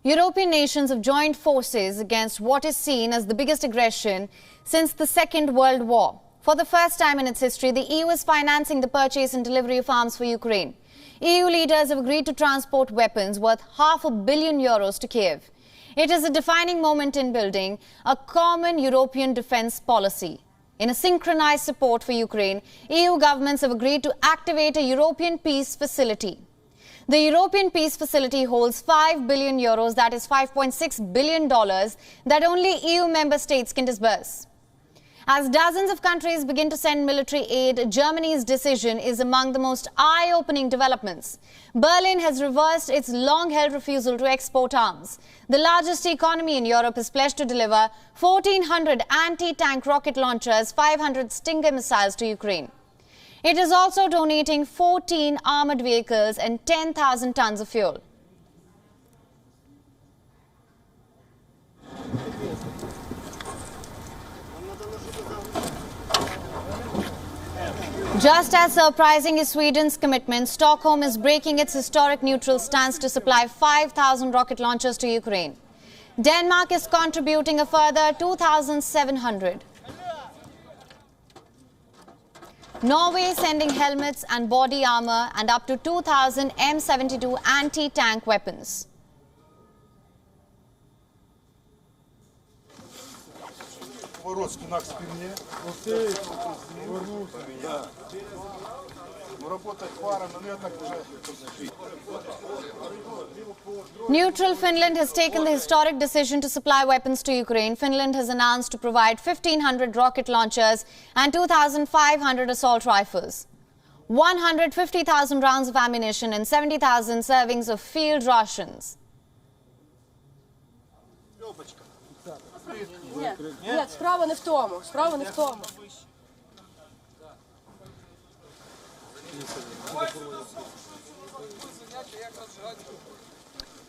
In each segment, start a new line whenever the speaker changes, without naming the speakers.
European nations have joined forces against what is seen as the biggest aggression since the Second World War. For the first time in its history, the EU is financing the purchase and delivery of arms for Ukraine. EU leaders have agreed to transport weapons worth €500 million to Kiev. It is a defining moment in building a common European defence policy. In a synchronised support for Ukraine, EU governments have agreed to activate a European peace facility. The European Peace Facility holds €5 billion, that is $5.6 billion, that only EU member states can disburse. As dozens of countries begin to send military aid, Germany's decision is among the most eye-opening developments. Berlin has reversed its long-held refusal to export arms. The largest economy in Europe has pledged to deliver 1,400 anti-tank rocket launchers, 500 Stinger missiles to Ukraine. It is also donating 14 armoured vehicles and 10,000 tons of fuel. Just as surprising as Sweden's commitment, Stockholm is breaking its historic neutral stance to supply 5,000 rocket launchers to Ukraine. Denmark is contributing a further 2,700. Norway is sending helmets and body armour and up to 2,000 M72 anti-tank weapons. Neutral Finland has taken the historic decision to supply weapons to Ukraine. Finland has announced to provide 1,500 rocket launchers and 2,500 assault rifles, 150,000 rounds of ammunition and 70,000 servings of field rations.
Нет, справа не в тому, справа не в тому.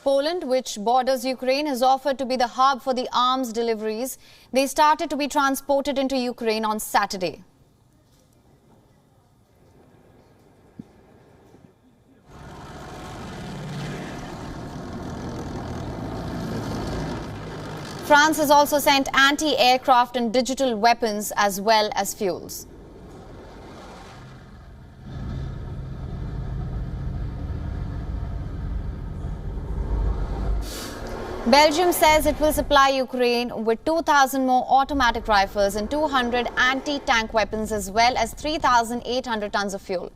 Poland, which borders Ukraine, has offered to be the hub for the arms deliveries. They started to be transported into Ukraine on Saturday. France has also sent anti-aircraft and digital weapons as well as fuels. Belgium says it will supply Ukraine with 2,000 more automatic rifles and 200 anti-tank weapons as well as 3,800 tons of fuel.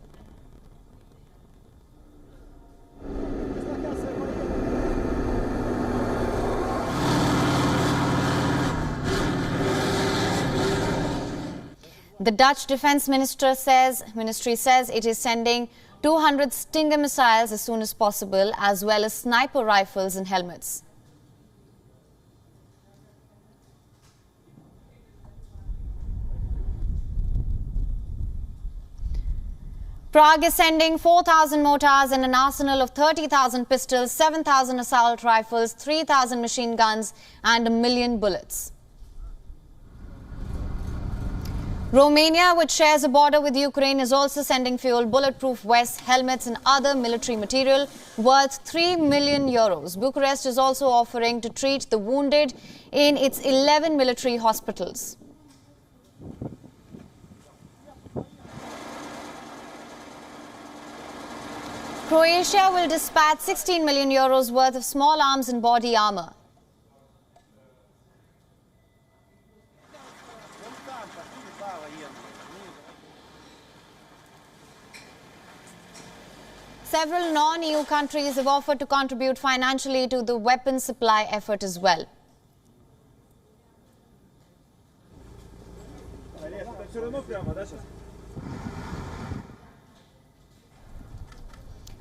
The Dutch Defence Ministry says it is sending 200 Stinger missiles as soon as possible, as well as sniper rifles and helmets. Prague is sending 4,000 mortars and an arsenal of 30,000 pistols, 7,000 assault rifles, 3,000 machine guns and 1 million bullets. Romania, which shares a border with Ukraine, is also sending fuel, bulletproof vests, helmets and other military material worth €3 million. Bucharest is also offering to treat the wounded in its 11 military hospitals. Croatia will dispatch €16 million worth of small arms and body armour. Several non-EU countries have offered to contribute financially to the weapons supply effort as well.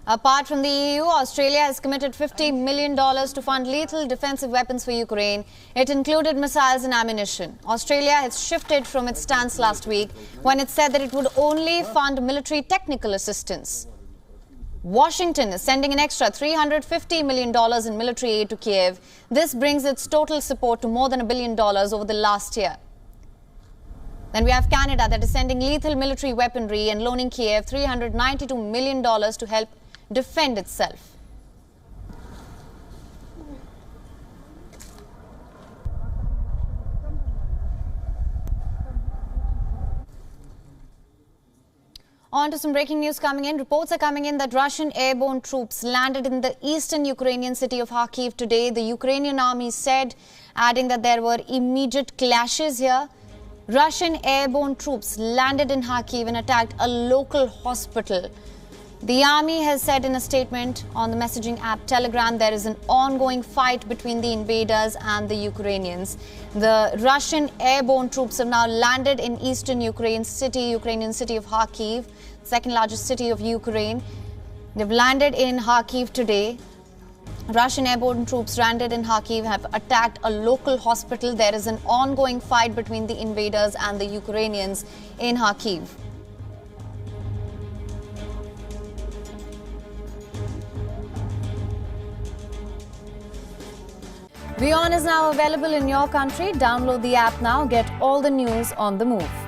Apart from the EU, Australia has committed $50 million to fund lethal defensive weapons for Ukraine. It included missiles and ammunition. Australia has shifted from its stance last week when it said that it would only fund military technical assistance. Washington is sending an extra $350 million in military aid to Kiev. This brings its total support to more than $1 billion over the last year. Then we have Canada that is sending lethal military weaponry and loaning Kiev $392 million to help defend itself. On to some breaking news coming in. Reports are coming in that Russian airborne troops landed in the eastern Ukrainian city of Kharkiv today. The Ukrainian army said, adding that there were immediate clashes here. Russian airborne troops landed in Kharkiv and attacked a local hospital. The army has said in a statement on the messaging app Telegram there is an ongoing fight between the invaders and the Ukrainians. The Russian airborne troops have now landed in eastern Ukrainian city of Kharkiv, second largest city of Ukraine. They've landed in Kharkiv today. Russian airborne troops landed in Kharkiv have attacked a local hospital. There is an ongoing fight between the invaders and the Ukrainians in Kharkiv. WION is now available in your country. Download the app now. Get all the news on the move.